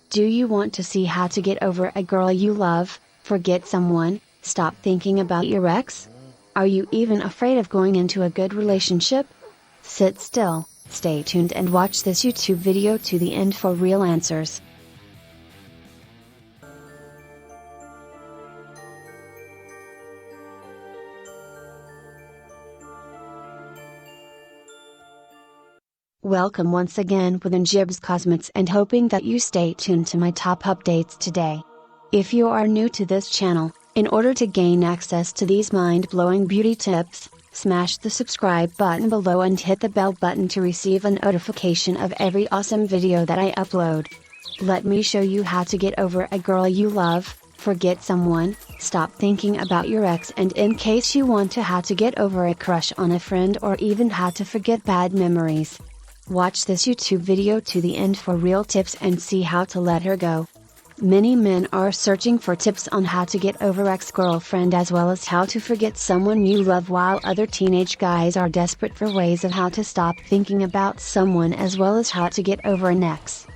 Do you want to see how to get over a girl you love, forget someone, stop thinking about your ex? Are you even afraid of going into a good relationship? Sit still, stay tuned and watch this YouTube video to the end for real answers. Welcome once again within Jibs Cosmetics and hoping that you stay tuned to my top updates today. If you are new to this channel, in order to gain access to these mind-blowing beauty tips, smash the subscribe button below and hit the bell button to receive a notification of every awesome video that I upload. Let me show you how to get over a girl you love, forget someone, stop thinking about your ex, and in case you want to how to get over a crush on a friend or even how to forget bad memories. Watch this YouTube video to the end for real tips and see how to let her go. Many men are searching for tips on how to get over ex-girlfriend as well as how to forget someone you love, while other teenage guys are desperate for ways of how to stop thinking about someone as well as how to get over an ex.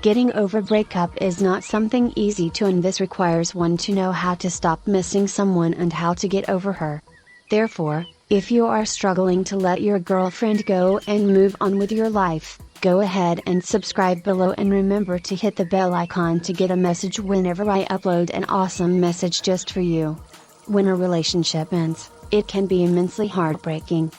Getting over breakup is not something easy to, and this requires one to know how to stop missing someone and how to get over her. Therefore, if you are struggling to let your girlfriend go and move on with your life, go ahead and subscribe below and remember to hit the bell icon to get a message whenever I upload an awesome message just for you. When a relationship ends, it can be immensely heartbreaking.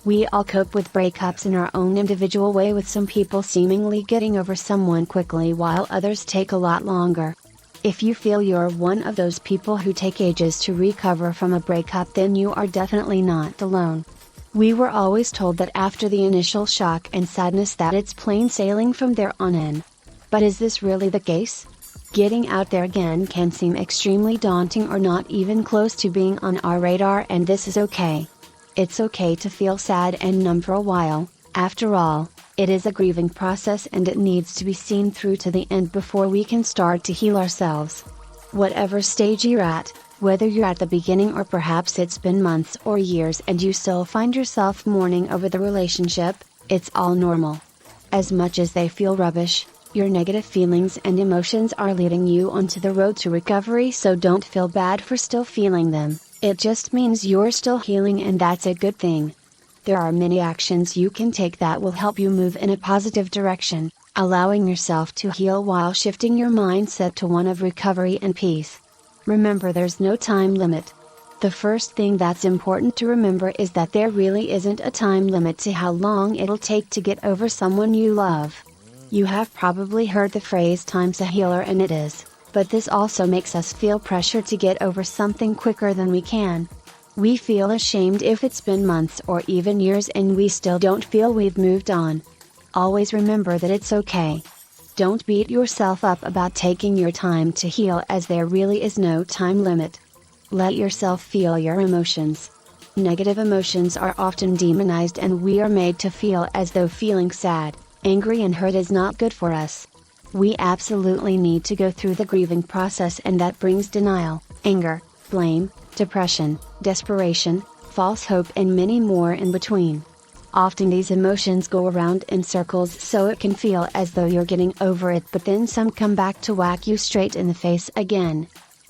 We all cope with breakups in our own individual way, with some people seemingly getting over someone quickly while others take a lot longer. If you feel you're one of those people who take ages to recover from a breakup, then you are definitely not alone. We were always told that after the initial shock and sadness that it's plain sailing from there on in. But is this really the case? Getting out there again can seem extremely daunting or not even close to being on our radar, and this is okay. It's okay to feel sad and numb for a while. After all, it is a grieving process and it needs to be seen through to the end before we can start to heal ourselves. Whatever stage you're at, whether you're at the beginning or perhaps it's been months or years and you still find yourself mourning over the relationship, it's all normal. As much as they feel rubbish, your negative feelings and emotions are leading you onto the road to recovery, so don't feel bad for still feeling them. It just means you're still healing, and that's a good thing. There are many actions you can take that will help you move in a positive direction, allowing yourself to heal while shifting your mindset to one of recovery and peace. Remember, there's no time limit. The first thing that's important to remember is that there really isn't a time limit to how long it'll take to get over someone you love. You have probably heard the phrase "time's a healer," and it is, but this also makes us feel pressure to get over something quicker than we can. We feel ashamed if it's been months or even years and we still don't feel we've moved on. Always remember that it's okay. Don't beat yourself up about taking your time to heal, as there really is no time limit. Let yourself feel your emotions. Negative emotions are often demonized, and we are made to feel as though feeling sad, angry and hurt is not good for us. We absolutely need to go through the grieving process, and that brings denial, anger, blame, depression, desperation, false hope and many more in between. Often these emotions go around in circles, so it can feel as though you're getting over it, but then some come back to whack you straight in the face again.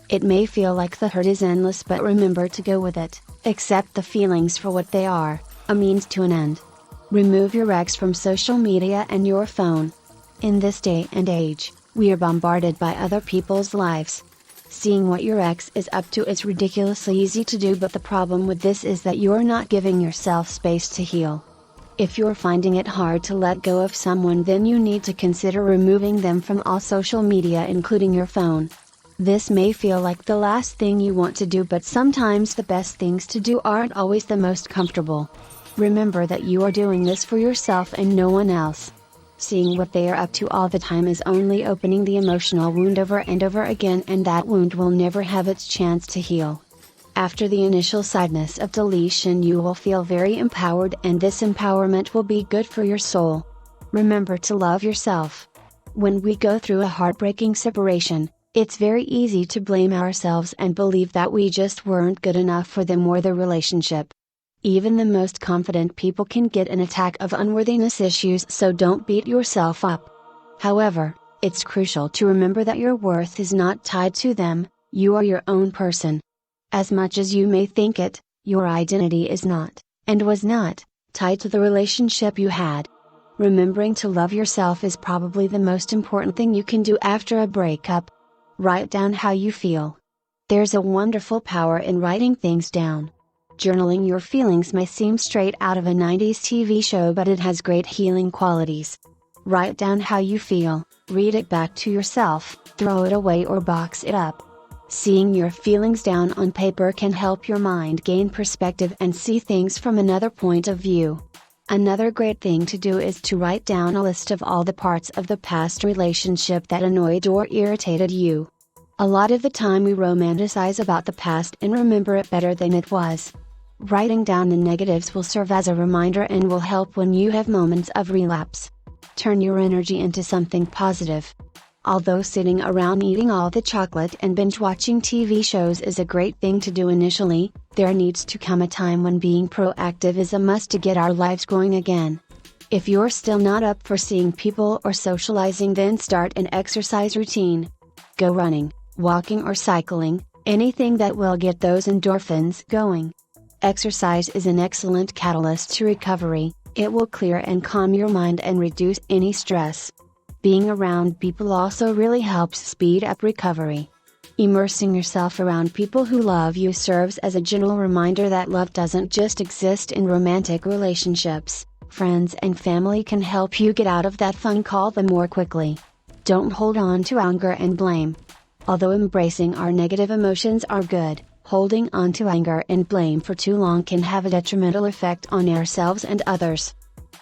It may feel like the hurt is endless, but remember to go with it, accept the feelings for what they are, a means to an end. Remove your ex from social media and your phone. In this day and age, we are bombarded by other people's lives. Seeing what your ex is up to is ridiculously easy to do, but the problem with this is that you're not giving yourself space to heal. If you're finding it hard to let go of someone, then you need to consider removing them from all social media, including your phone. This may feel like the last thing you want to do, but sometimes the best things to do aren't always the most comfortable. Remember that you are doing this for yourself and no one else. Seeing what they are up to all the time is only opening the emotional wound over and over again, and that wound will never have its chance to heal. After the initial sadness of deletion, you will feel very empowered, and this empowerment will be good for your soul. Remember to love yourself. When we go through a heartbreaking separation, it's very easy to blame ourselves and believe that we just weren't good enough for them or the relationship. Even the most confident people can get an attack of unworthiness issues, so don't beat yourself up. However, It's crucial to remember that your worth is not tied to them, you are your own person. As much as you may think it, your identity is not, and was not, tied to the relationship you had. Remembering to love yourself is probably the most important thing you can do after a breakup. Write down how you feel. There's a wonderful power in writing things down. Journaling your feelings may seem straight out of a 90s TV show, but it has great healing qualities. Write down how you feel, read it back to yourself, throw it away or box it up. Seeing your feelings down on paper can help your mind gain perspective and see things from another point of view. Another great thing to do is to write down a list of all the parts of the past relationship that annoyed or irritated you. A lot of the time we romanticize about the past and remember it better than it was. Writing down the negatives will serve as a reminder and will help when you have moments of relapse. Turn your energy into something positive. Although sitting around eating all the chocolate and binge watching TV shows is a great thing to do initially, there needs to come a time when being proactive is a must to get our lives going again. If you're still not up for seeing people or socializing, then start an exercise routine. Go running, walking or cycling, anything that will get those endorphins going. Exercise is an excellent catalyst to recovery. It will clear and calm your mind and reduce any stress. Being around people also really helps speed up recovery. Immersing yourself around people who love you serves as a gentle reminder that love doesn't just exist in romantic relationships. Friends and family can help you get out of that funk call more quickly. Don't hold on to anger and blame. Although embracing our negative emotions are good, holding on to anger and blame for too long can have a detrimental effect on ourselves and others.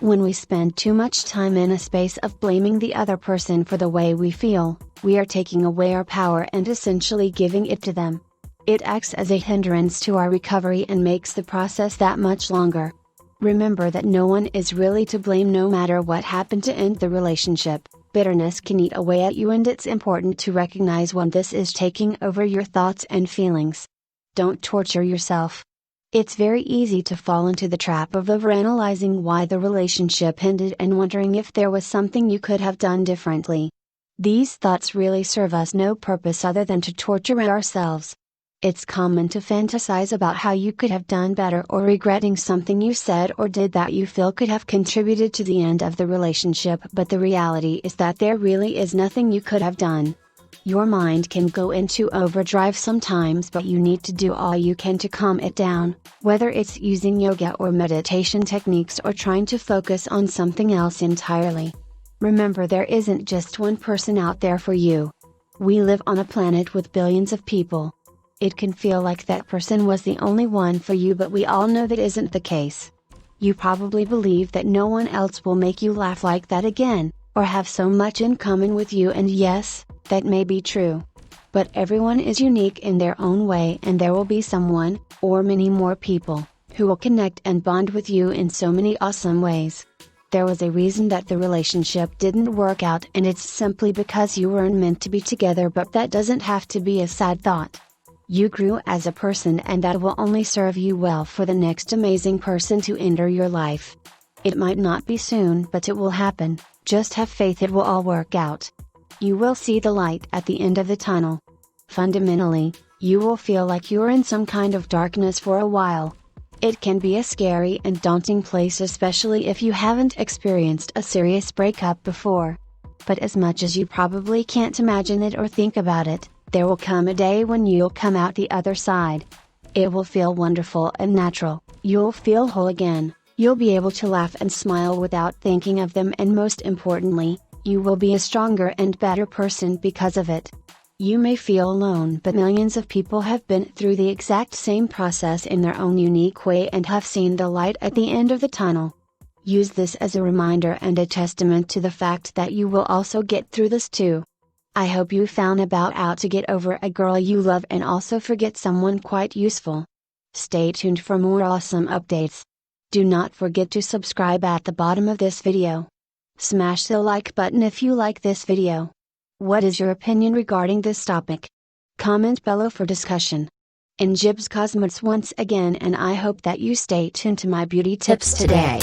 When we spend too much time in a space of blaming the other person for the way we feel, we are taking away our power and essentially giving it to them. It acts as a hindrance to our recovery and makes the process that much longer. Remember that no one is really to blame no matter what happened to end the relationship. Bitterness can eat away at you, and it's important to recognize when this is taking over your thoughts and feelings. Don't torture yourself. It's very easy to fall into the trap of overanalyzing why the relationship ended and wondering if there was something you could have done differently. These thoughts really serve us no purpose other than to torture ourselves. It's common to fantasize about how you could have done better or regretting something you said or did that you feel could have contributed to the end of the relationship, but the reality is that there really is nothing you could have done. Your mind can go into overdrive sometimes, but you need to do all you can to calm it down, whether it's using yoga or meditation techniques or trying to focus on something else entirely. Remember, there isn't just one person out there for you. We live on a planet with billions of people. It can feel like that person was the only one for you, but we all know that isn't the case. You probably believe that no one else will make you laugh like that again, or have so much in common with you, and yes, that may be true. But everyone is unique in their own way, and there will be someone, or many more people, who will connect and bond with you in so many awesome ways. There was a reason that the relationship didn't work out, and it's simply because you weren't meant to be together, but that doesn't have to be a sad thought. You grew as a person, and that will only serve you well for the next amazing person to enter your life. It might not be soon, but it will happen. Just have faith it will all work out. You will see the light at the end of the tunnel. Fundamentally, you will feel like you're in some kind of darkness for a while. It can be a scary and daunting place, especially if you haven't experienced a serious breakup before. But as much as you probably can't imagine it or think about it, there will come a day when you'll come out the other side. It will feel wonderful and natural. You'll feel whole again. You'll be able to laugh and smile without thinking of them, and most importantly, you will be a stronger and better person because of it. You may feel alone, but millions of people have been through the exact same process in their own unique way and have seen the light at the end of the tunnel. Use this as a reminder and a testament to the fact that you will also get through this too. I hope you found about how to get over a girl you love and also forget someone quite useful. Stay tuned for more awesome updates. Do not forget to subscribe at the bottom of this video. Smash the like button if you like this video. What is your opinion regarding this topic? Comment below for discussion. In Jibs Cosmetics once again, and I hope that you stay tuned to my beauty tips today.